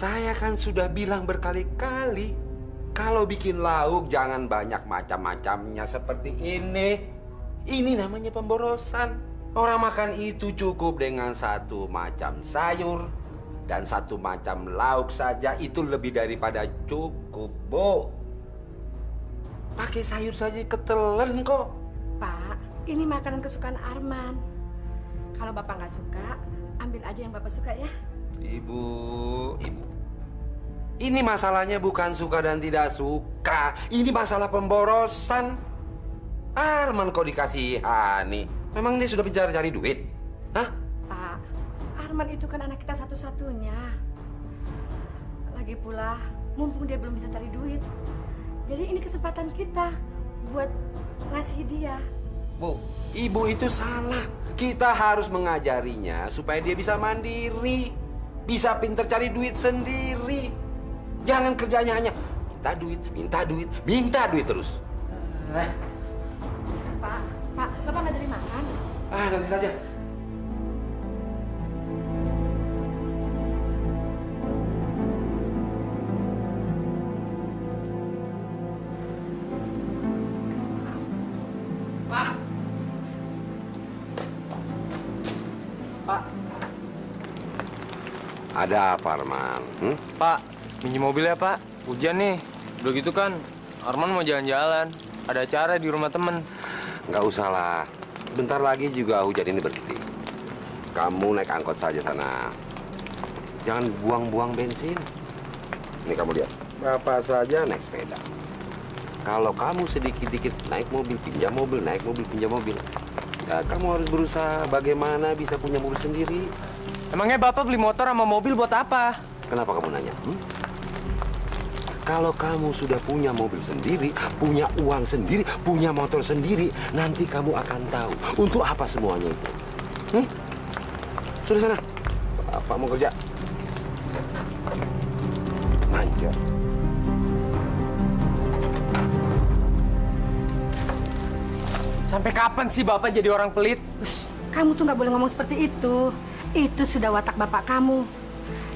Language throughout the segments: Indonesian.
Saya kan sudah bilang berkali-kali, kalau bikin lauk jangan banyak macam-macamnya seperti ini. Ini namanya pemborosan. Orang makan itu cukup dengan satu macam sayur dan satu macam lauk saja, itu lebih daripada cukup, Bu. Pakai sayur saja ketelan kok. Pak, ini makanan kesukaan Arman. Kalau Bapak nggak suka, ambil aja yang Bapak suka ya. Ibu. Ini masalahnya bukan suka dan tidak suka. Ini masalah pemborosan. Arman kok dikasihani. Memang dia sudah mencari duit? Hah? Pak, Arman itu kan anak kita satu-satunya. Lagi pula, mumpung dia belum bisa cari duit. Jadi ini kesempatan kita buat ngasih dia. Bu, ibu itu salah. Kita harus mengajarinya supaya dia bisa mandiri. Bisa pinter cari duit sendiri. Jangan kerjanya hanya minta duit terus. Pak, Bapak nggak jadi makan? Nanti saja. Pak. Ada apa, Arman? Pak, minjem mobil ya, Pak. Hujan nih. Udah gitu kan, Arman mau jalan-jalan. Ada acara di rumah temen. Nggak usah lah. Bentar lagi juga hujan ini berhenti. Kamu naik angkot saja sana. Jangan buang-buang bensin. Ini kamu lihat. Bapak saja naik sepeda. Kalau kamu sedikit-dikit naik mobil, pinjam mobil, naik mobil, pinjam mobil. Ya, kamu harus berusaha bagaimana bisa punya mobil sendiri. Emangnya Bapak beli motor sama mobil buat apa? Kenapa kamu nanya? Kalau kamu sudah punya mobil sendiri, punya uang sendiri, punya motor sendiri, nanti kamu akan tahu untuk apa semuanya itu. Sudah sana. Bapak mau kerja. Manja. Sampai kapan sih Bapak jadi orang pelit? Kamu tuh nggak boleh ngomong seperti itu. Itu sudah watak Bapak kamu.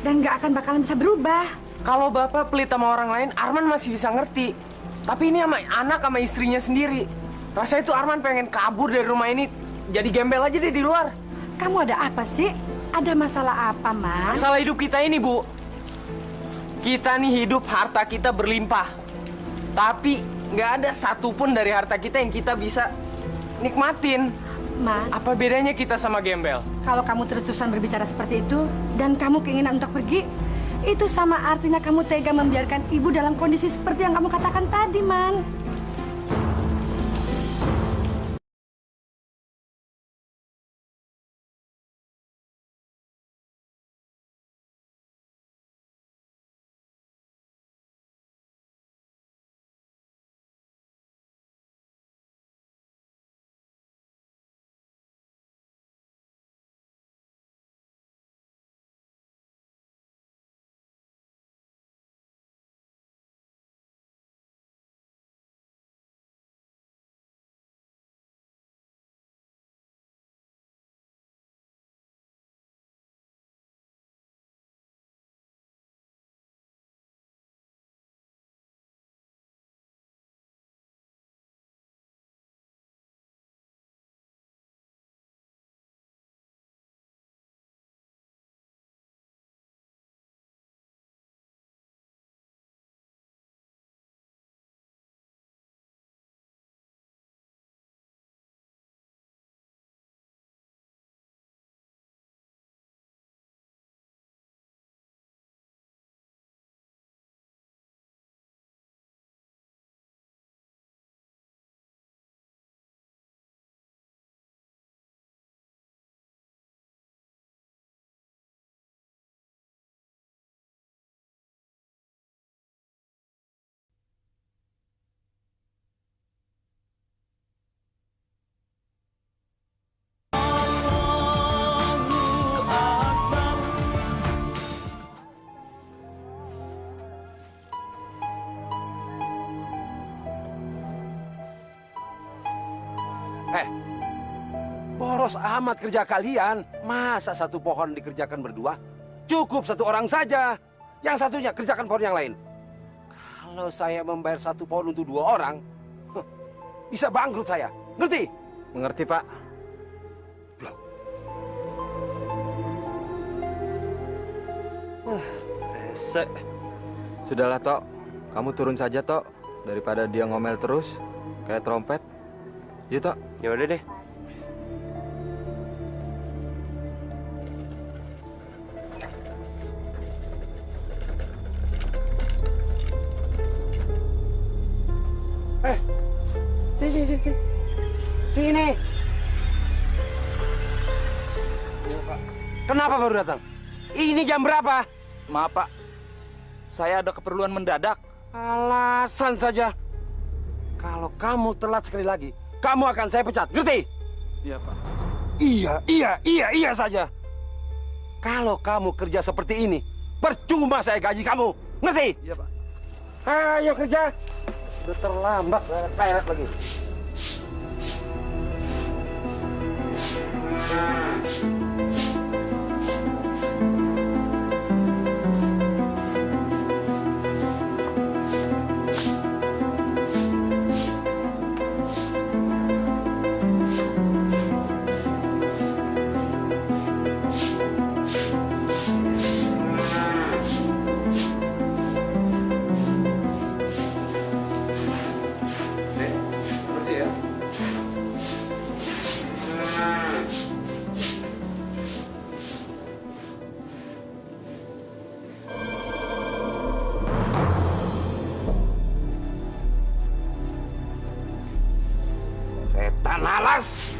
Dan nggak akan bakalan bisa berubah. Kalau Bapak pelit sama orang lain, Arman masih bisa ngerti. Tapi ini sama anak sama istrinya sendiri. Rasanya tuh Arman pengen kabur dari rumah ini. Jadi gembel aja deh di luar. Kamu ada apa sih? Ada masalah apa, Mas? Masalah hidup kita ini, Bu. Kita nih hidup, harta kita berlimpah. Tapi nggak ada satupun dari harta kita yang kita bisa nikmatin. Mas, Apa bedanya kita sama gembel? kalau kamu terus-terusan berbicara seperti itu dan kamu keinginan untuk pergi, itu sama artinya kamu tega membiarkan ibu dalam kondisi seperti yang kamu katakan tadi, Man. Boros amat kerja kalian. Masa satu pohon dikerjakan berdua? Cukup satu orang saja. yang satunya kerjakan pohon yang lain. Kalau saya membayar 1 pohon untuk 2 orang, bisa bangkrut saya. Ngerti? Mengerti, Pak. Blau. Rese. Sudahlah, Tok. Kamu turun saja, Tok. Daripada dia ngomel terus, kayak trompet. Yuk, Tok. Ya udah deh. Sini. Sini. Kenapa baru datang? Ini jam berapa? Maaf Pak, saya ada keperluan mendadak. Alasan saja. Kalau kamu telat sekali lagi, kamu akan saya pecat. Ngerti? Iya Pak. Iya saja. Kalau kamu kerja seperti ini, percuma saya gaji kamu. Ngerti? Iya Pak. Ayo kerja. Udah terlambat, toilet lagi. Setan alas!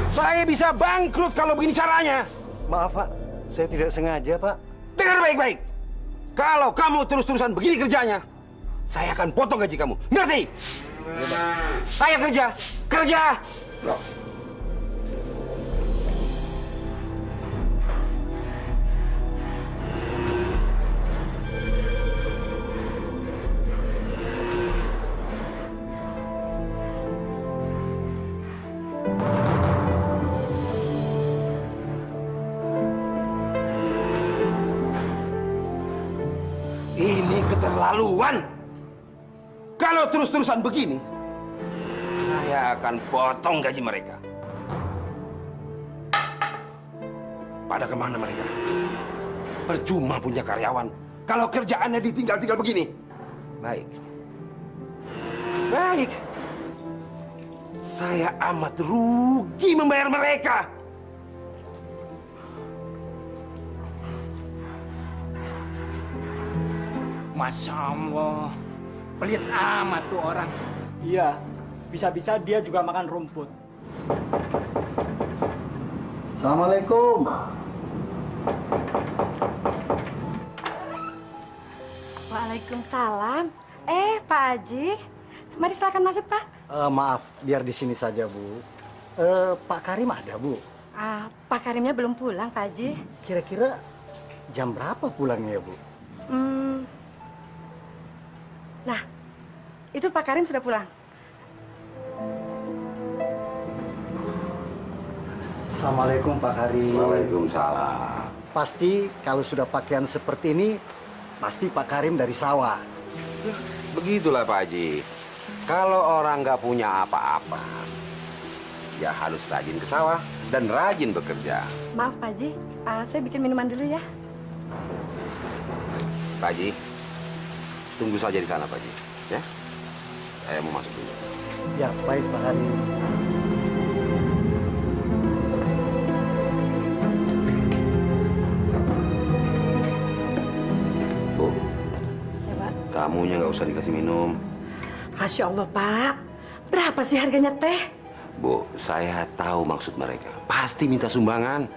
Saya bisa bangkrut kalau begini caranya. Maaf, Pak. Saya tidak sengaja, Pak. Dengar baik-baik. Kalau kamu terus-terusan begini kerjanya, saya akan potong gaji kamu. Ngerti? Ayo kerja. Kerja! Loh. Ini keterlaluan. Kalau terus-terusan begini, saya akan potong gaji mereka. Pada kemana mereka? Percuma punya karyawan kalau kerjaannya ditinggal-tinggal begini. Baik. Saya amat rugi membayar mereka. Masya Allah, pelit amat tuh orang. Iya, bisa-bisa dia juga makan rumput. Assalamualaikum. Waalaikumsalam. Pak Haji. Mari silakan masuk, Pak. Maaf, biar di sini saja, Bu. Pak Karim ada, Bu? Pak Karimnya belum pulang, Pak Haji. Kira-kira jam berapa pulangnya, Bu? Nah, itu Pak Karim sudah pulang. Assalamualaikum, Pak Karim. Waalaikumsalam. Pasti kalau sudah pakaian seperti ini, pasti Pak Karim dari sawah. Begitulah Pak Haji. Kalau orang nggak punya apa-apa, ya harus rajin ke sawah dan rajin bekerja. Maaf, Pak Haji. Saya bikin minuman dulu ya. Pak Haji, tunggu saja di sana Pak Haji. Ya, saya mau masuk dulu. Ya, baik Pak Karim. Bu, Ya, Pak. tamunya nggak usah dikasih minum. Masya Allah, Pak. Berapa sih harganya teh? Bu, saya tahu maksud mereka. Pasti minta sumbangan.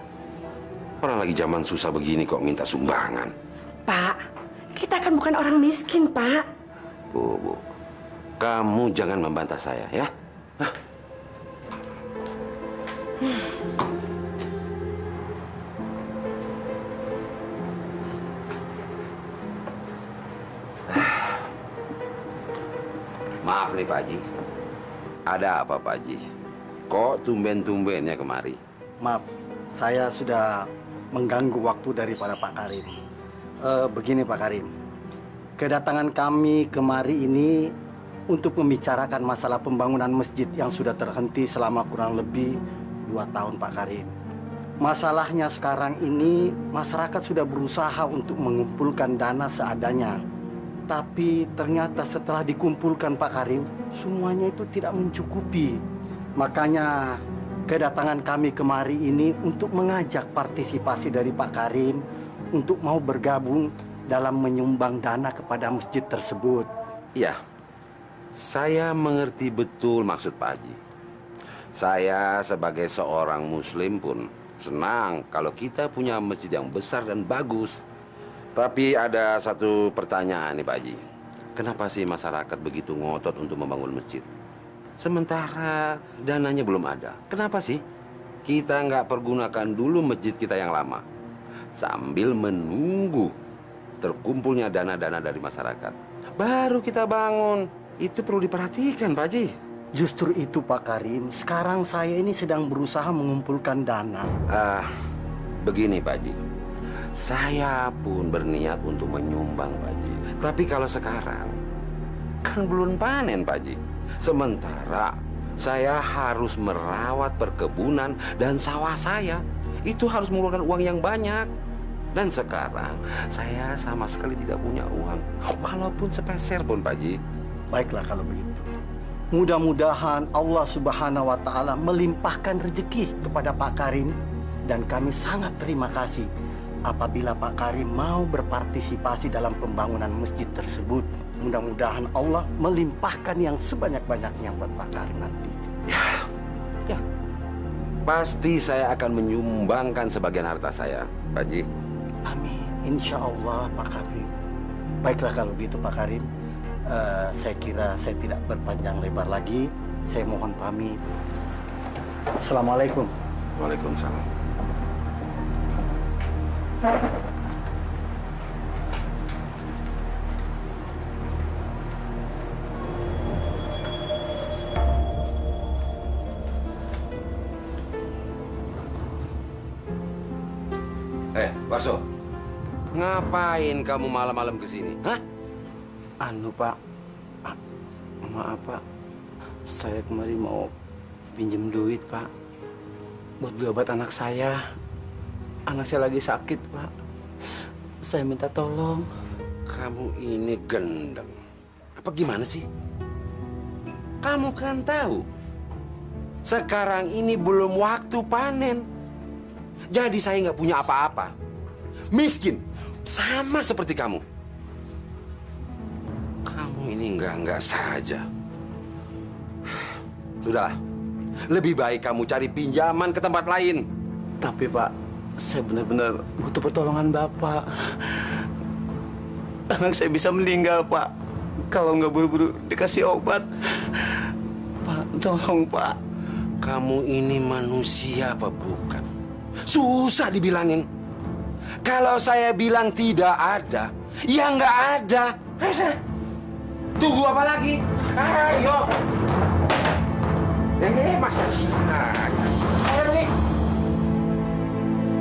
Orang lagi zaman susah begini kok minta sumbangan. Pak, kita kan bukan orang miskin, Pak. Bu, kamu jangan membantah saya ya. Hah? Maaf nih Pak Haji. Ada apa Pak Haji? Kok tumben-tumbennya kemari? Maaf, saya sudah mengganggu waktu daripada Pak Karim. Begini Pak Karim, kedatangan kami kemari ini untuk membicarakan masalah pembangunan masjid yang sudah terhenti selama kurang lebih 2 tahun Pak Karim. Masalahnya sekarang ini masyarakat sudah berusaha untuk mengumpulkan dana seadanya. Tapi ternyata setelah dikumpulkan Pak Karim, semuanya itu tidak mencukupi. Makanya kedatangan kami kemari ini untuk mengajak partisipasi dari Pak Karim untuk mau bergabung dalam menyumbang dana kepada masjid tersebut. Iya, saya mengerti betul maksud Pak Haji. Saya sebagai seorang muslim pun senang kalau kita punya masjid yang besar dan bagus. Tapi ada satu pertanyaan nih Pak Haji. Kenapa sih masyarakat begitu ngotot untuk membangun masjid? Sementara dananya belum ada. Kenapa sih kita nggak pergunakan dulu masjid kita yang lama? Sambil menunggu terkumpulnya dana-dana dari masyarakat, baru kita bangun. Itu perlu diperhatikan Pak Haji. Justru itu Pak Karim, sekarang saya ini sedang berusaha mengumpulkan dana. Begini Pak Haji, saya pun berniat untuk menyumbang Pak Haji. Tapi kalau sekarang kan belum panen Pak Haji. Sementara saya harus merawat perkebunan dan sawah saya. Itu harus mengeluarkan uang yang banyak. Dan sekarang saya sama sekali tidak punya uang, walaupun sepeser pun Pak Haji. Baiklah kalau begitu. Mudah-mudahan Allah Subhanahu wa Ta'ala melimpahkan rezeki kepada Pak Karim. Dan kami sangat terima kasih apabila Pak Karim mau berpartisipasi dalam pembangunan masjid tersebut. Mudah-mudahan Allah melimpahkan yang sebanyak-banyaknya buat Pak Karim nanti. Ya, pasti saya akan menyumbangkan sebagian harta saya, Pak Haji. Amin, insya Allah Pak Karim. Baiklah kalau gitu Pak Karim, saya kira saya tidak berpanjang lebar lagi. Saya mohon pamit. Assalamualaikum. Waalaikumsalam. Warso, ngapain kamu malam-malam kesini? Hah? Anu Pak, maaf Pak, saya kemarin mau pinjem duit Pak, buat beli obat anak saya. Anak saya lagi sakit Pak, saya minta tolong. Kamu ini gendeng. Apa gimana sih? Kamu kan tahu, sekarang ini belum waktu panen. Jadi saya nggak punya apa-apa. Miskin, sama seperti kamu. Kamu ini enggak saja. Sudahlah, lebih baik kamu cari pinjaman ke tempat lain. Tapi Pak, saya benar-benar butuh pertolongan Bapak. Anak saya bisa meninggal Pak, kalau nggak buru-buru dikasih obat. Pak, tolong Pak. Kamu ini manusia apa bukan? Susah dibilangin. Kalau saya bilang tidak ada, ya nggak ada. Ayo sana. Tunggu apa lagi? Ayo. Masa gila. Ayo nih.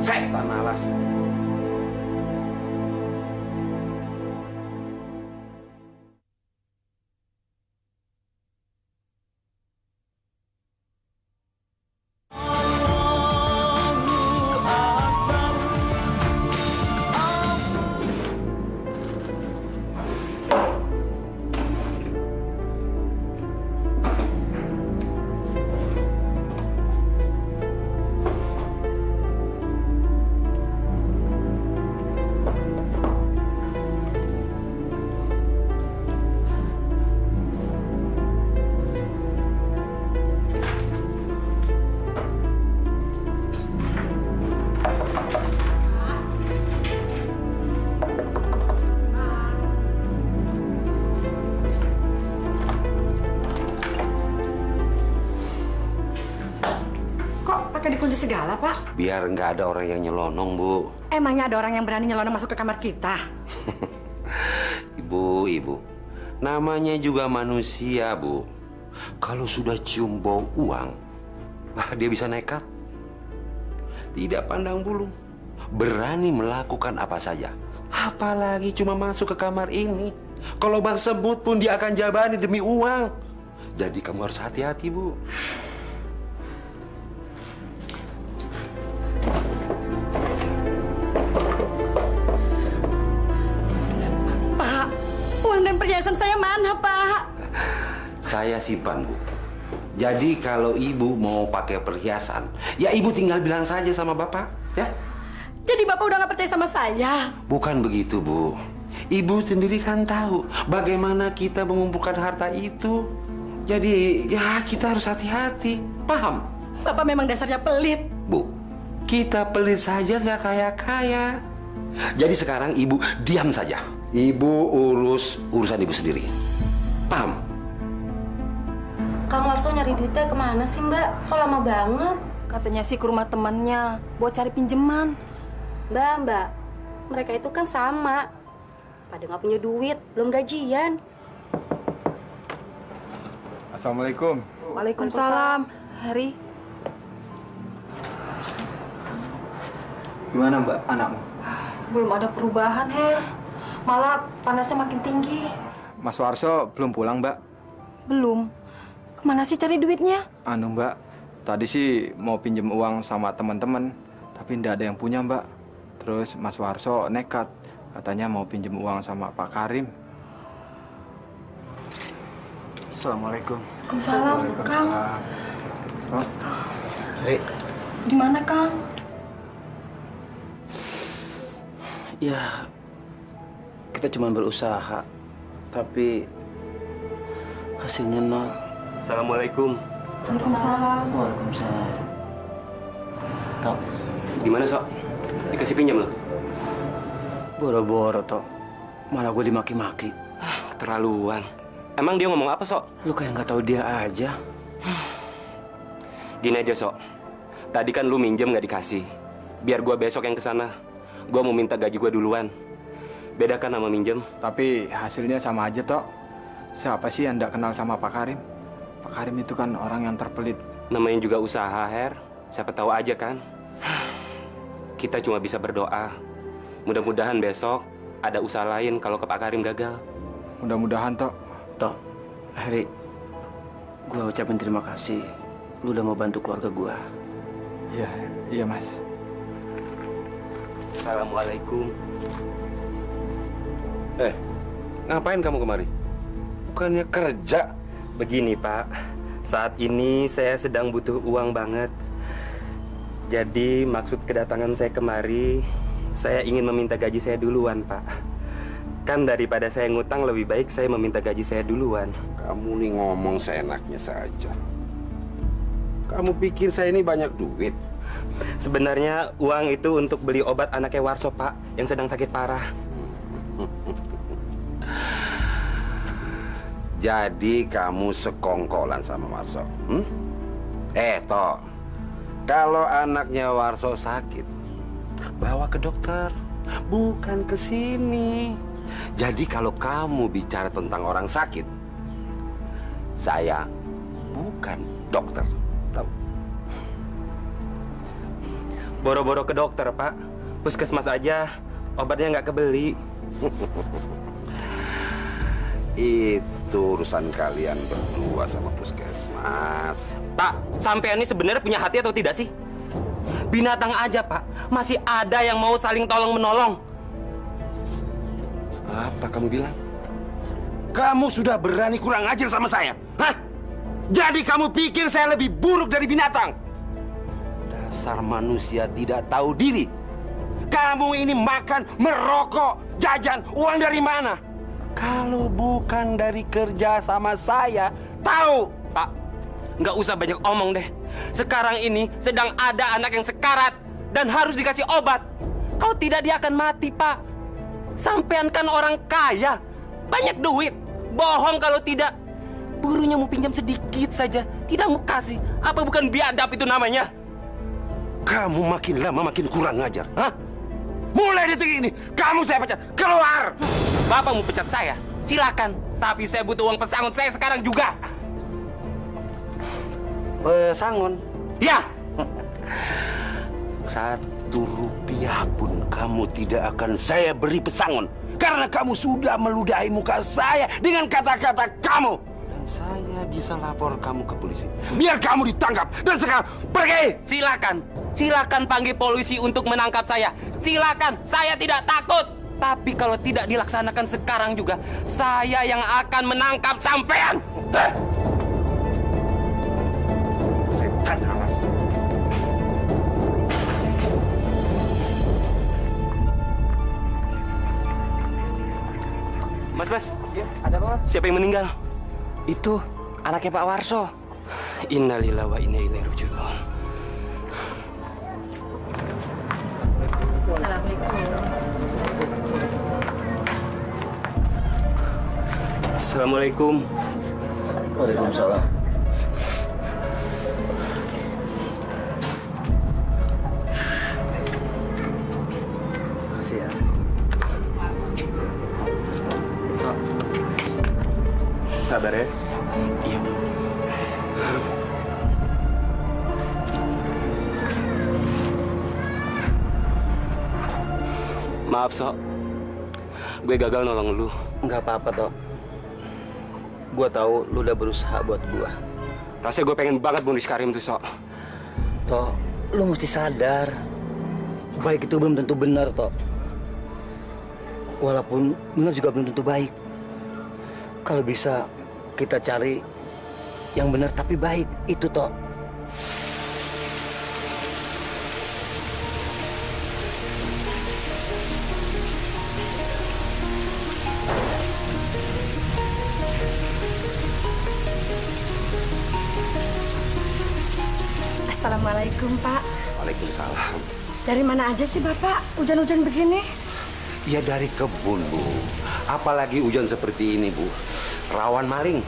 Setan alas. Dikunci segala, Pak? Biar nggak ada orang yang nyelonong, Bu. Emangnya ada orang yang berani nyelonong masuk ke kamar kita? Ibu, namanya juga manusia, Bu. Kalau sudah cium bau uang, wah dia bisa nekat. Tidak pandang bulu, berani melakukan apa saja. Apalagi cuma masuk ke kamar ini. Kalau bang sebut pun dia akan jabani demi uang. Jadi kamu harus hati-hati, Bu. Pak, uang dan perhiasan saya mana, Pak? Saya simpan, Bu. Jadi kalau ibu mau pakai perhiasan, ya ibu tinggal bilang saja sama bapak, ya? Jadi Bapak udah nggak percaya sama saya? Bukan begitu, Bu. Ibu sendiri kan tahu bagaimana kita mengumpulkan harta itu. Jadi ya kita harus hati-hati, paham? Bapak memang dasarnya pelit. Bu, kita pelit saja nggak kaya-kaya. Jadi sekarang ibu diam saja. Ibu urus urusan ibu sendiri. Paham? Kang Warso nyari duitnya kemana sih, Mbak? Kok lama banget? Katanya sih ke rumah temannya buat cari pinjaman. Mbak, mereka itu kan sama. Pada nggak punya duit, belum gajian. Assalamualaikum. Waalaikumsalam. Hari. Gimana Mbak anakmu? Belum ada perubahan, Her. Malah panasnya makin tinggi. Mas Warso belum pulang Mbak? Belum. Kemana sih cari duitnya? Anu Mbak, tadi sih mau pinjem uang sama teman-teman, tapi ndak ada yang punya Mbak. Terus Mas Warso nekat, katanya mau pinjem uang sama Pak Karim. Assalamualaikum. Waalaikumsalam, Kang. Oh, Rik, Gimana, Kang? ya kita cuma berusaha, tapi hasilnya nol. Assalamualaikum. Waalaikumsalam. Waalaikumsalam. Tok, Gimana, Sok? Dikasih pinjam lo? boro-boro Tok. Malah gue dimaki-maki. Keterlaluan. Emang dia ngomong apa, Sok? Lu kayak nggak tahu dia aja. Gini aja, Sok. Tadi kan lu minjem nggak dikasih. Biar gua besok yang kesana. Gua mau minta gaji gua duluan. Bedakan sama minjem. tapi hasilnya sama aja Tok. Siapa sih yang ndak kenal sama Pak Karim? Pak Karim itu kan orang yang terpelit. Namanya juga usaha, Her. Siapa tahu aja kan. Kita cuma bisa berdoa. Mudah-mudahan besok ada usaha lain kalau ke Pak Karim gagal. Mudah-mudahan Tok. Tok, Heri, gue ucapin terima kasih. Lu udah mau bantu keluarga gue. Iya, iya Mas. Assalamualaikum. Ngapain kamu kemari? Bukannya kerja? Begini, Pak. Saat ini saya sedang butuh uang banget. Jadi maksud kedatangan saya kemari, saya ingin meminta gaji saya duluan, Pak. Kan daripada saya ngutang, lebih baik saya meminta gaji saya duluan. Kamu nih ngomong seenaknya saja. Kamu pikir saya ini banyak duit? Sebenarnya uang itu untuk beli obat anaknya Warso, Pak, yang sedang sakit parah. Jadi kamu sekongkolan sama Warso? Toh, kalau anaknya Warso sakit, bawa ke dokter, bukan ke sini. Jadi kalau kamu bicara tentang orang sakit, saya bukan dokter, tahu? Boro-boro ke dokter, Pak. Puskesmas aja, obatnya nggak kebeli. Itu urusan kalian berdua sama puskesmas. Pak, sampean ini sebenarnya punya hati atau tidak sih? Binatang aja, Pak. Masih ada yang mau saling tolong-menolong. Apa kamu bilang? Kamu sudah berani kurang ajar sama saya? Hah? Jadi kamu pikir saya lebih buruk dari binatang? Dasar manusia tidak tahu diri. Kamu ini makan, merokok, jajan, uang dari mana? Kalau bukan dari kerja sama saya, tahu? Pak, nggak usah banyak omong deh. Sekarang ini sedang ada anak yang sekarat dan harus dikasih obat. Kalau tidak dia akan mati, Pak. Sampean kan orang kaya, banyak duit. Bohong kalau tidak. Burunya mau pinjam sedikit saja, tidak mau kasih. Apa bukan biadab itu namanya? Kamu makin lama makin kurang ajar, hah? Mulai detik ini, kamu saya pecat. Keluar! Bapak mau pecat saya? Silakan. Tapi saya butuh uang pesangon saya sekarang juga. Pesangon? Ya. Rp1 pun kamu tidak akan saya beri pesangon. Karena kamu sudah meludahi muka saya dengan kata-kata kamu. Dan saya bisa lapor kamu ke polisi. Biar kamu ditangkap. Dan sekarang pergi! Silakan. Silakan panggil polisi untuk menangkap saya. Silakan. Saya tidak takut. Tapi kalau tidak dilaksanakan sekarang juga, saya yang akan menangkap sampean. Setan alas. Mas. Ada apa, Mas? Siapa yang meninggal? Itu anaknya Pak Warso. Innalillahi wa inna ilaihi raji'un. Assalamualaikum. Assalamualaikum. Waalaikumsalam. Makasih ya. Sabar ya. Iya. Maaf, Sok. Gue gagal nolong lu. Nggak apa-apa, Tok. Gua tahu lu udah berusaha buat gua. Rasanya gue pengen banget bunuh Karim tuh, Sok. Tok, lu mesti sadar. Baik itu belum tentu benar, Tok. Walaupun benar juga belum tentu baik. Kalau bisa kita cari yang benar tapi baik, itu, Tok. Assalamualaikum, Pak. Waalaikumsalam. Dari mana aja sih, Bapak? Hujan-hujan begini? Ya dari kebun, Bu. Apalagi hujan seperti ini, Bu. Rawan maling.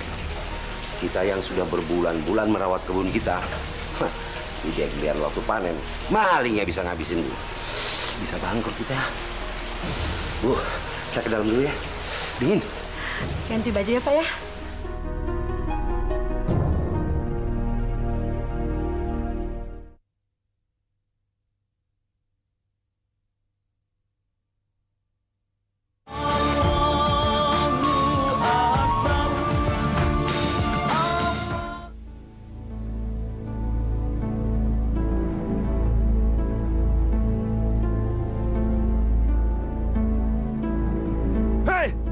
Kita yang sudah berbulan-bulan merawat kebun kita. Tidak giliran waktu panen. Malingnya bisa ngabisin, Bu. Bisa bangkrut kita. Bu, saya ke dalam dulu ya. Dingin. Ganti baju ya, Pak ya?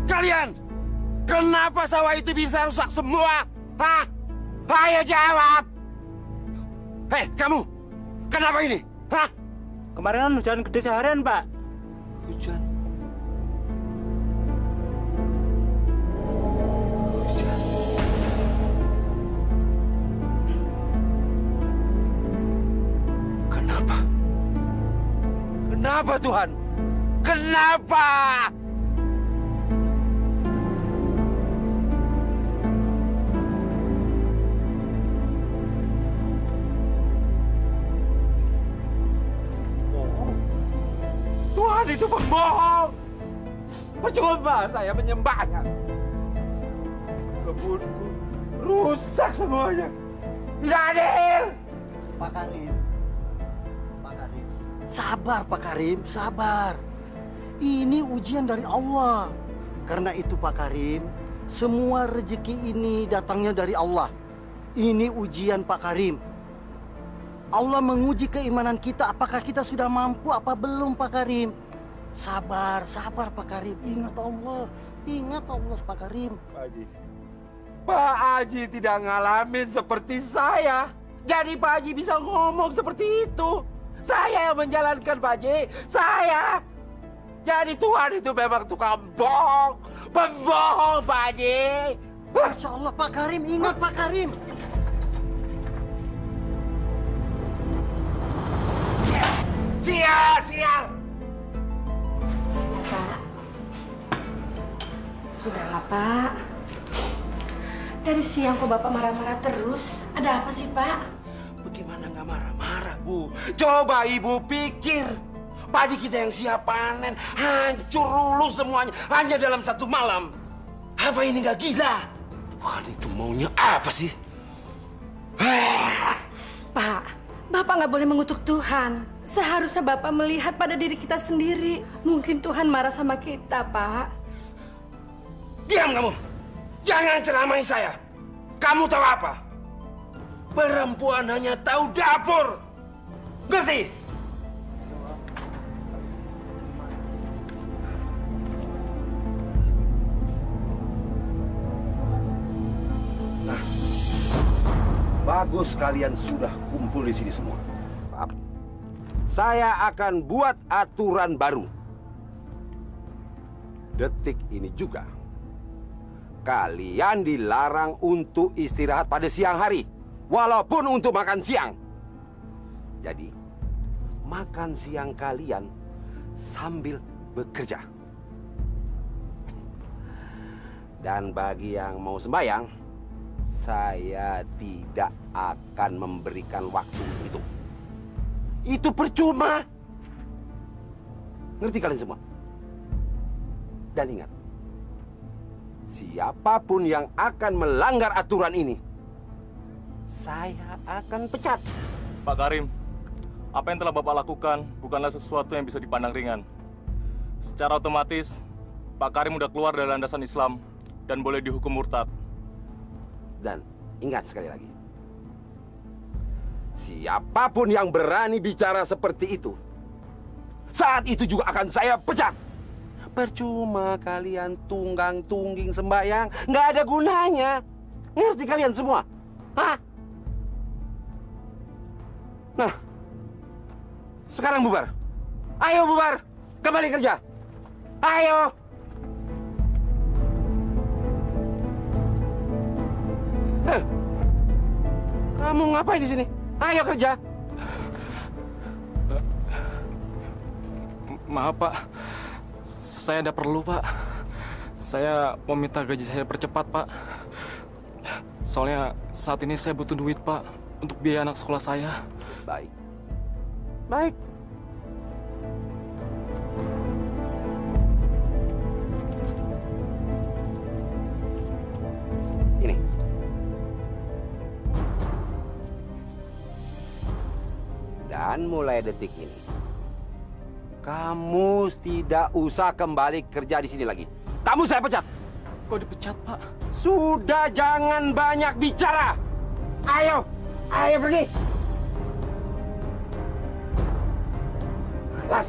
Kalian, kenapa sawah itu bisa rusak semua? Hah? Ayo jawab. Hei, kamu, kenapa ini? Hah? Kemarin kan hujan gede seharian, Pak. Hujan. Kenapa? Kenapa, Tuhan? Kenapa? Tuhan itu pembohong. Percuma saya menyembahnya. Kebunku rusak semuanya. Tidak adil. Pak Karim. Pak Karim. Sabar, Pak Karim, sabar. Ini ujian dari Allah. Karena itu, Pak Karim, semua rezeki ini datangnya dari Allah. Ini ujian, Pak Karim. Allah menguji keimanan kita, apakah kita sudah mampu apa belum, Pak Karim. Sabar, sabar, Pak Karim. Ingat Allah, Pak Karim. Pak Haji tidak ngalamin seperti saya. Jadi Pak Haji bisa ngomong seperti itu. Saya yang menjalankan, Pak Haji. Saya. Jadi Tuhan itu memang tukang bohong. Pembohong, Pak Haji. Masya Allah, Pak Karim. Ingat, Pak Karim. Sial. Pak. Sudahlah, Pak. Dari siang kok Bapak marah-marah terus. Ada apa sih, Pak? Bagaimana nggak marah-marah, Bu? Coba Ibu pikir. Padi kita yang siap panen hancur luluh semuanya hanya dalam satu malam. Apa ini nggak gila? Tuhan itu maunya apa sih? Pak, Bapak nggak boleh mengutuk Tuhan. Seharusnya Bapak melihat pada diri kita sendiri. Mungkin Tuhan marah sama kita, Pak. Diam kamu! Jangan ceramai saya! Kamu tahu apa? Perempuan hanya tahu dapur! Ngerti? Nah, bagus kalian sudah kumpul di sini semua. Pak, saya akan buat aturan baru. Detik ini juga, kalian dilarang untuk istirahat pada siang hari, walaupun untuk makan siang. Jadi, makan siang kalian sambil bekerja. Dan bagi yang mau sembahyang, saya tidak akan memberikan waktu itu. Itu percuma. Ngerti kalian semua? Dan ingat, siapapun yang akan melanggar aturan ini, saya akan pecat. Pak Karim, apa yang telah Bapak lakukan bukanlah sesuatu yang bisa dipandang ringan. Secara otomatis, Pak Karim udah keluar dari landasan Islam dan boleh dihukum murtad. Dan ingat sekali lagi, siapapun yang berani bicara seperti itu, saat itu juga akan saya pecat. Percuma kalian tunggang-tungging sembahyang, nggak ada gunanya. Ngerti kalian semua? Hah? Nah, sekarang bubar. Ayo bubar, kembali kerja. Ayo. Kamu ngapain di sini? Ayo kerja. Maaf Pak, saya ada perlu Pak. Saya mau minta gaji saya percepat Pak. Soalnya saat ini saya butuh duit Pak untuk biaya anak sekolah saya. Baik. Baik. Ini. Dan mulai detik ini, kamu tidak usah kembali kerja di sini lagi. Kamu saya pecat. Kok dipecat Pak? Sudah, jangan banyak bicara. Ayo, ayo pergi. Malas.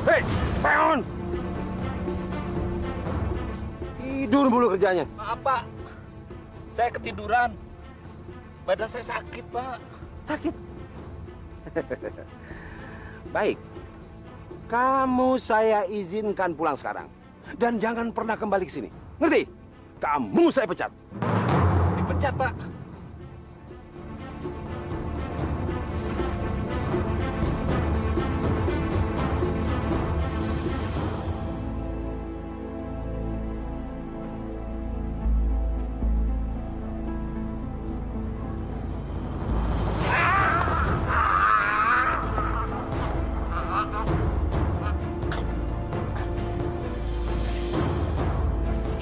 Hei, bangun! Tidur mulu kerjanya. Maaf Pak, saya ketiduran. Badan saya sakit Pak. Sakit? Baik. Kamu saya izinkan pulang sekarang. Dan jangan pernah kembali ke sini. Ngerti? Kamu saya pecat. Dipecat Pak.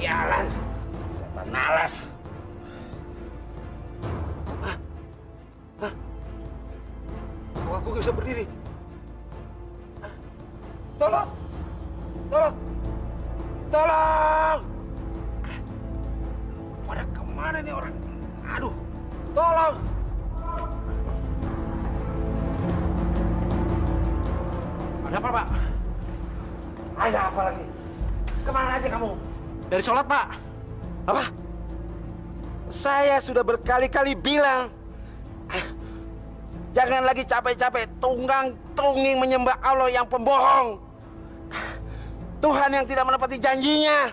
Sialan, setan malas. Kok aku gak bisa berdiri? Tolong! Tolong! Tolong! Pada kemana nih orang? Aduh! Tolong! Ada apa, Pak? Ada apa lagi? Kemana aja kamu? Dari sholat, Pak. Apa? Saya sudah berkali-kali bilang, jangan lagi capek-capek tunggang-tungging menyembah Allah yang pembohong. Tuhan yang tidak menepati janjinya.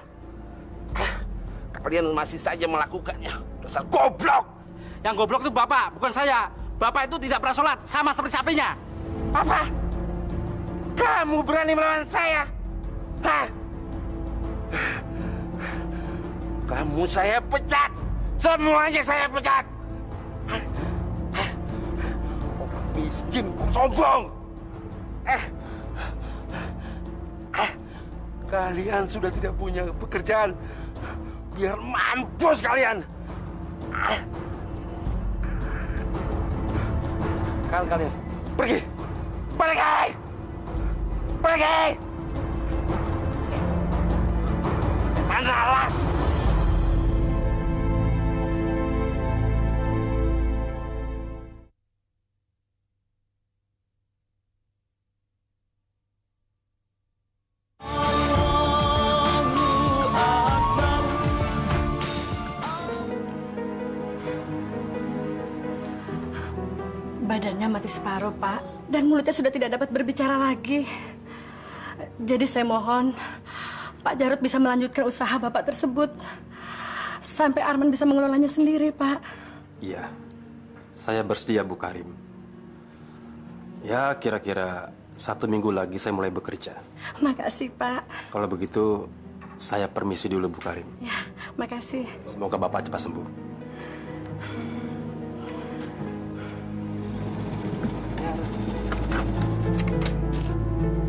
Kalian masih saja melakukannya. Dasar goblok. Yang goblok itu Bapak, bukan saya. Bapak itu tidak pernah sholat, sama seperti sapinya. Apa? Kamu berani melawan saya? Hah? Kamu saya pecat. Semuanya saya pecat. Orang miskin kok sombong. Kalian sudah tidak punya pekerjaan. Biar mampus kalian. Sekarang kalian pergi. Pergi. Pergi. Malas. Badannya mati separuh, Pak. Dan mulutnya sudah tidak dapat berbicara lagi. Jadi saya mohon, Pak Jarod bisa melanjutkan usaha Bapak tersebut. Sampai Arman bisa mengelolanya sendiri, Pak. Iya, saya bersedia, Bu Karim. Ya, kira-kira 1 minggu lagi saya mulai bekerja. Makasih, Pak. Kalau begitu, saya permisi dulu, Bu Karim. Ya, makasih. Semoga Bapak cepat sembuh.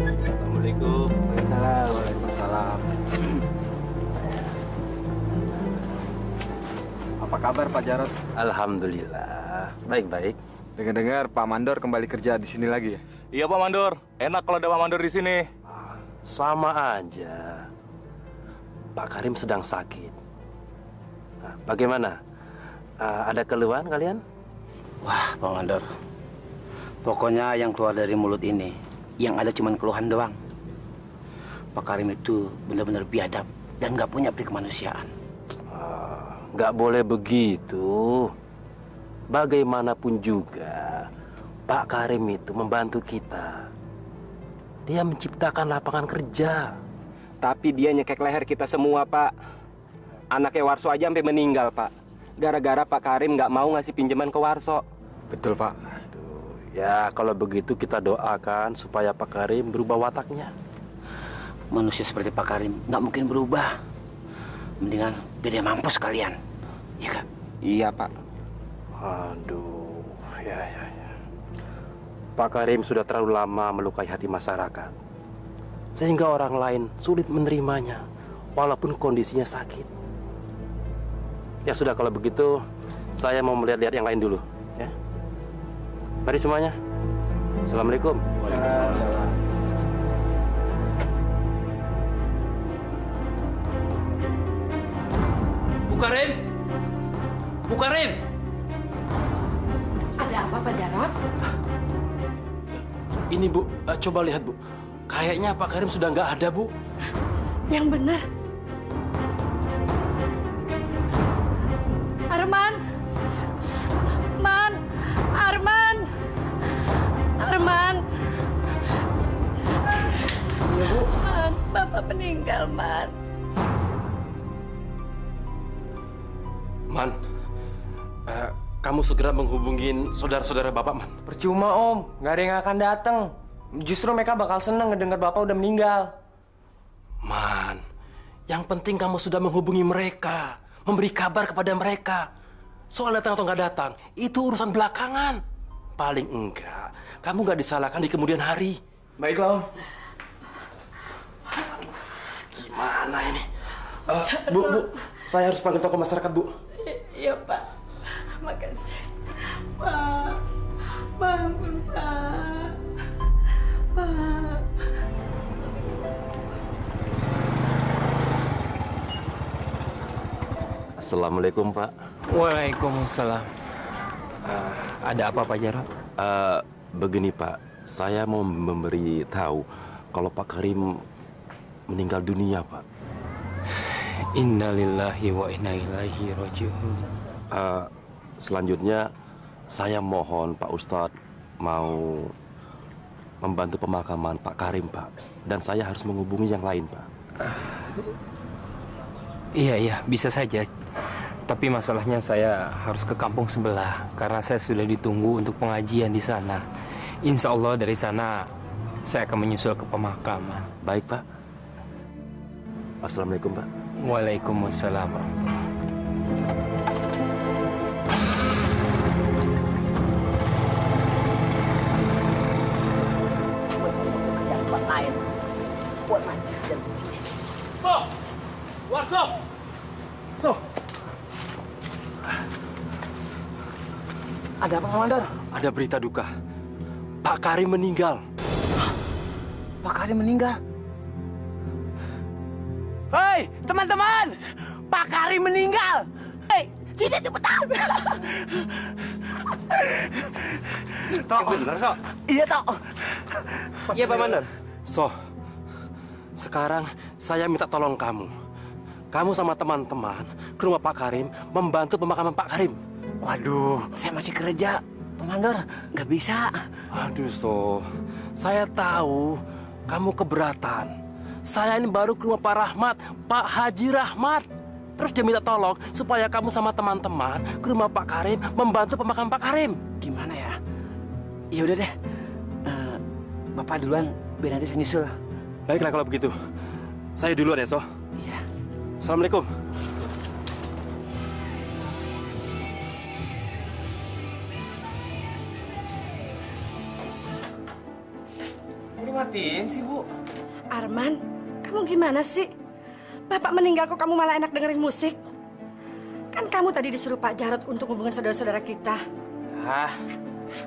Assalamualaikum. Waalaikumsalam. Apa kabar Pak Jarod? Alhamdulillah, baik-baik. Dengar-dengar Pak Mandor kembali kerja di sini lagi ya? Iya Pak Mandor, enak kalau ada Pak Mandor di sini. Sama aja. Pak Karim sedang sakit. Nah, bagaimana? Ada keluhan kalian? Wah, Pak Mandor. Pokoknya yang keluar dari mulut ini, yang ada cuma keluhan doang. Pak Karim itu benar-benar biadab dan nggak punya peri kemanusiaan. Nggak boleh begitu. Bagaimanapun juga, Pak Karim itu membantu kita. Dia menciptakan lapangan kerja. Tapi dia nyekek leher kita semua, Pak. Anaknya Warso aja sampai meninggal, Pak. Gara-gara Pak Karim nggak mau ngasih pinjaman ke Warso. Betul Pak. Ya, kalau begitu kita doakan supaya Pak Karim berubah wataknya. Manusia seperti Pak Karim nggak mungkin berubah. Mendingan biar dia mampus kalian. Iya, Kak? Iya, Pak. Aduh, ya. Pak Karim sudah terlalu lama melukai hati masyarakat. Sehingga orang lain sulit menerimanya, walaupun kondisinya sakit. Ya sudah, kalau begitu, saya mau melihat-lihat yang lain dulu. Ya. Mari semuanya. Assalamualaikum. Waalaikumsalam. Bu Karim! Bu Karim! Ada apa, Pak Jarod? Ini Bu, coba lihat Bu. Kayaknya Pak Karim sudah nggak ada Bu. Yang benar. Arman! Arman! Iya, Bu. Man, Bapak meninggal, Man. Man, kamu segera menghubungin saudara-saudara Bapak, Man. Percuma, Om. Nggak ada yang akan datang. Justru mereka bakal seneng ngedengar Bapak udah meninggal. Man, yang penting kamu sudah menghubungi mereka, memberi kabar kepada mereka. Soal datang atau nggak datang, itu urusan belakangan. Paling enggak, kamu nggak disalahkan di kemudian hari. Baiklah Om. Aduh, gimana ini? Bu, saya harus panggil tokoh masyarakat, Bu. Iya, Pak. Makasih. Pak, bangun, Pak. Pak. Assalamualaikum, Pak. Waalaikumsalam. Ada apa, Pak Jarod? Begini, Pak. Saya mau memberi tahu kalau Pak Karim meninggal dunia, Pak. Innalillahi wa inna ilaihi raji'un. Selanjutnya, saya mohon Pak Ustadz mau membantu pemakaman Pak Karim, Pak. Dan saya harus menghubungi yang lain, Pak. Iya, bisa saja. Tapi masalahnya saya harus ke kampung sebelah karena saya sudah ditunggu untuk pengajian di sana. Insya Allah dari sana saya akan menyusul ke pemakaman. Baik, Pak. Assalamualaikum, Pak. Waalaikumsalam warahmatullahi. Warso! Ada apa, Komandan? Ada berita duka. Pak Karim meninggal. Pak Karim meninggal? Hei, teman-teman! Pak Karim meninggal! Hei, sini cepetan! Tok. Benar, So? Iya, Tok. Iya, Pak Mandor. So, sekarang saya minta tolong kamu. Kamu sama teman-teman ke rumah Pak Karim membantu pemakaman Pak Karim. Waduh, saya masih kerja. Pak Mandor, nggak bisa. Aduh, So. Saya tahu kamu keberatan. Saya ini baru ke rumah Pak Rahmat, Pak Haji Rahmat. Terus dia minta tolong supaya kamu sama teman-teman ke rumah Pak Karim membantu pemakaman Pak Karim. Gimana ya? Ya udah deh. Bapak duluan, biar nanti saya nyusul. Baiklah kalau begitu. Saya duluan ya, So. Iya. Assalamualaikum. Matiin sih, Bu. Arman, kamu gimana sih? Bapak meninggal kok kamu malah enak dengerin musik? Kan kamu tadi disuruh Pak Jarod untuk hubungan saudara-saudara kita. Ah,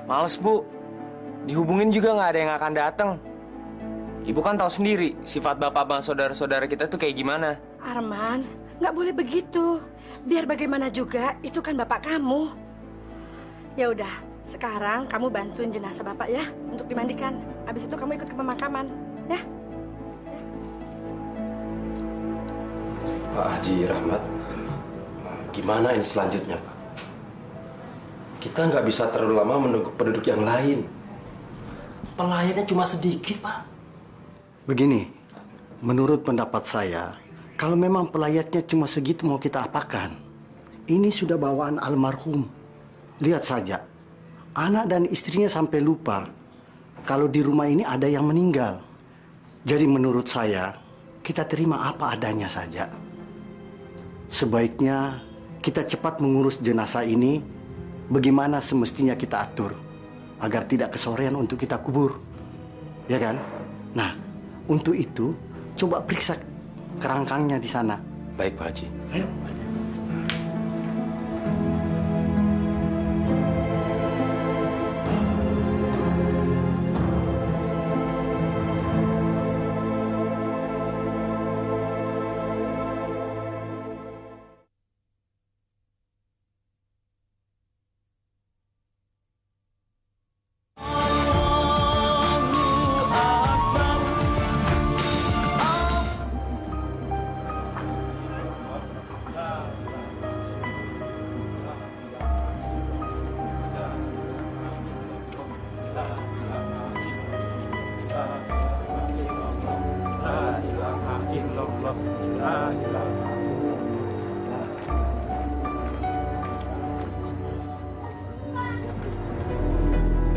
males, Bu. Dihubungin juga nggak ada yang akan datang. Ibu kan tahu sendiri sifat bapak bang saudara-saudara kita tuh kayak gimana. Arman, nggak boleh begitu. Biar bagaimana juga, itu kan bapak kamu. Ya udah, sekarang kamu bantuin jenazah bapak ya untuk dimandikan. Habis itu kamu ikut ke pemakaman, ya? Pak Haji Rahmat, gimana ini selanjutnya, Pak? Kita nggak bisa terlalu lama menunggu penduduk yang lain. Pelayannya cuma sedikit, Pak. Begini, menurut pendapat saya, kalau memang pelayatnya cuma segitu mau kita apakan? Ini sudah bawaan almarhum. Lihat saja, anak dan istrinya sampai lupa kalau di rumah ini ada yang meninggal. Jadi menurut saya, kita terima apa adanya saja. Sebaiknya kita cepat mengurus jenazah ini bagaimana semestinya kita atur agar tidak kesorean untuk kita kubur. Ya kan? Nah, untuk itu coba periksa kerangkangnya di sana. Baik, Pak Haji. Ayo.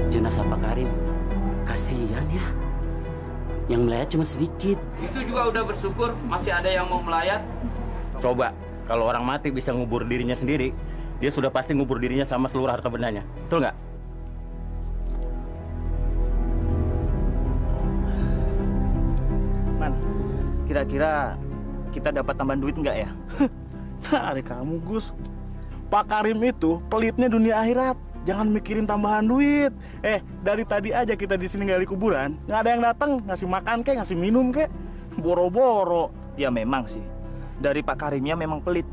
Jenazah Pak Karim, kasihan ya. Yang melayat cuma sedikit. Itu juga udah bersyukur masih ada yang mau melayat. Coba, kalau orang mati bisa ngubur dirinya sendiri, dia sudah pasti ngubur dirinya sama seluruh harta bendanya. Betul nggak? Man, kira-kira kita dapat tambahan duit nggak ya? Hari kamu, Gus. Pak Karim itu pelitnya dunia akhirat. Jangan mikirin tambahan duit. Dari tadi aja kita di sini gali kuburan, nggak ada yang datang ngasih makan kek, ngasih minum kek. Boro-boro. Ya memang sih. Dari Pak Karimnya memang pelit.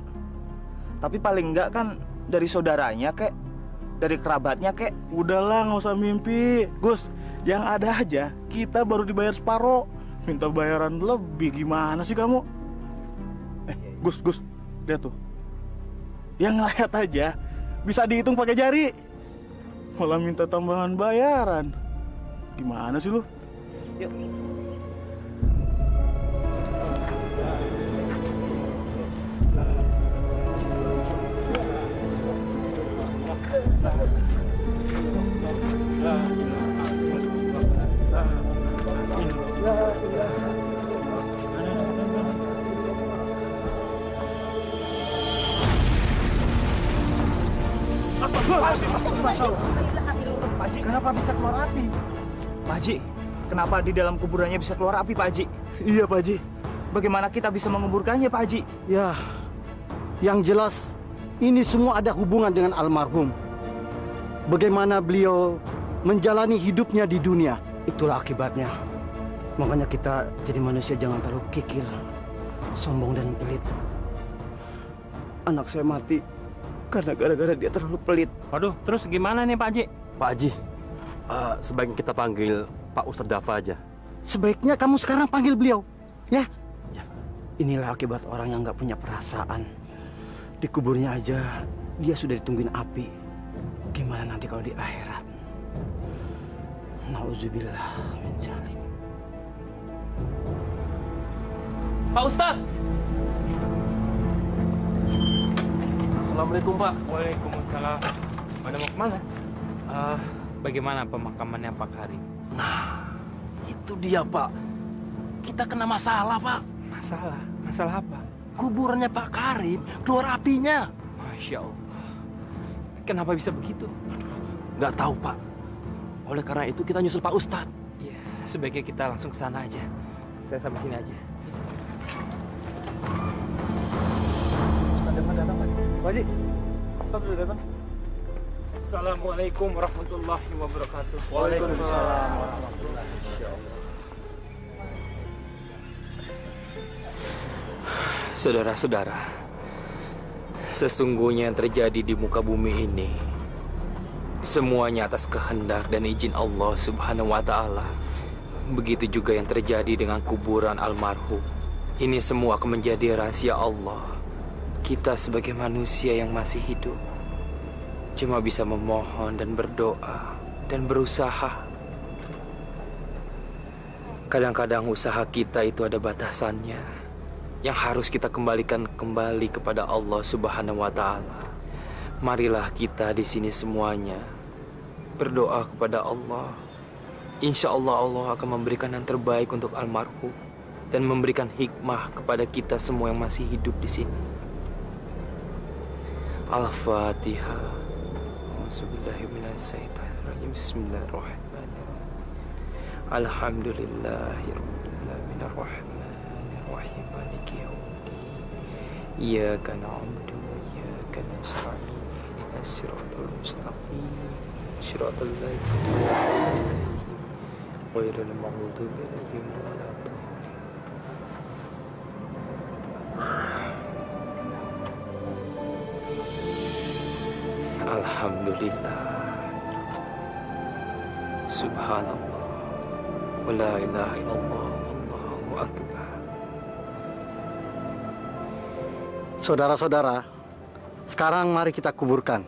Tapi paling enggak kan dari saudaranya kek, dari kerabatnya kek. Udahlah, nggak usah mimpi. Gus, yang ada aja kita baru dibayar separoh. Minta bayaran lebih, gimana sih kamu? Gus, lihat tuh. Yang ngeliat aja bisa dihitung pakai jari. Malah minta tambahan bayaran. Gimana sih lu? Yuk. Pak Haji, kenapa bisa keluar api? Pak Haji, kenapa di dalam kuburannya bisa keluar api, Pak Haji? Iya, Pak Haji. Bagaimana kita bisa menguburkannya, Pak Haji? Ya, yang jelas ini semua ada hubungan dengan almarhum. Bagaimana beliau menjalani hidupnya di dunia. Itulah akibatnya. Makanya kita jadi manusia jangan terlalu kikir, sombong dan pelit. Anak saya mati karena gara-gara dia terlalu pelit. Waduh, terus gimana nih Pak Haji? Pak Haji, sebaiknya kita panggil Pak Ustadz Dafa aja. Sebaiknya kamu sekarang panggil beliau, ya? Inilah akibat orang yang nggak punya perasaan. Di kuburnya aja dia sudah ditungguin api. Gimana nanti kalau di akhirat? Nauzubillah min dzalik. Pak Ustadz! Assalamualaikum Pak. Waalaikumsalam. Pada mau kemana? Bagaimana pemakamannya Pak Karim? Nah, itu dia Pak. Kita kena masalah Pak. Masalah? Masalah apa? Kuburannya Pak Karim keluar apinya. Masya Allah. Kenapa bisa begitu? Nggak tahu Pak. Oleh karena itu kita nyusul Pak Ustadz. Ya, sebaiknya kita langsung ke sana aja. Saya sampai sini aja. Ustadz datang, Pak. Pak Haji, Ustadz sudah datang. Assalamualaikum warahmatullahi wabarakatuh. Waalaikumsalam warahmatullahi wabarakatuh. Saudara-saudara, sesungguhnya yang terjadi di muka bumi ini semuanya atas kehendak dan izin Allah Subhanahu wa Ta'ala. Begitu juga yang terjadi dengan kuburan almarhum. Ini semua akan menjadi rahasia Allah. Kita sebagai manusia yang masih hidup cuma bisa memohon dan berdoa dan berusaha. Kadang-kadang usaha kita itu ada batasannya, yang harus kita kembalikan kembali kepada Allah Subhanahu wa Ta'ala. Marilah kita di sini semuanya berdoa kepada Allah. Insya Allah Allah akan memberikan yang terbaik untuk almarhum dan memberikan hikmah kepada kita semua yang masih hidup di sini. Al-Fatihah. Bismillahirrahmanirrahim. Bismillahirrahmanirrahim. Alhamdulillahirabbil alamin arrahmanirrahim maliki yaumiddin. Iyyaka na'budu wa iyyaka nasta'in. Ihdinas siratal mustaqim. Siratal ladzina an'amta 'alaihim ghairil maghdubi 'alaihim waladdallin. Alhamdulillah. Subhanallah. Wa la ilaha illallah. Wallahu akbar. Saudara-saudara, sekarang mari kita kuburkan.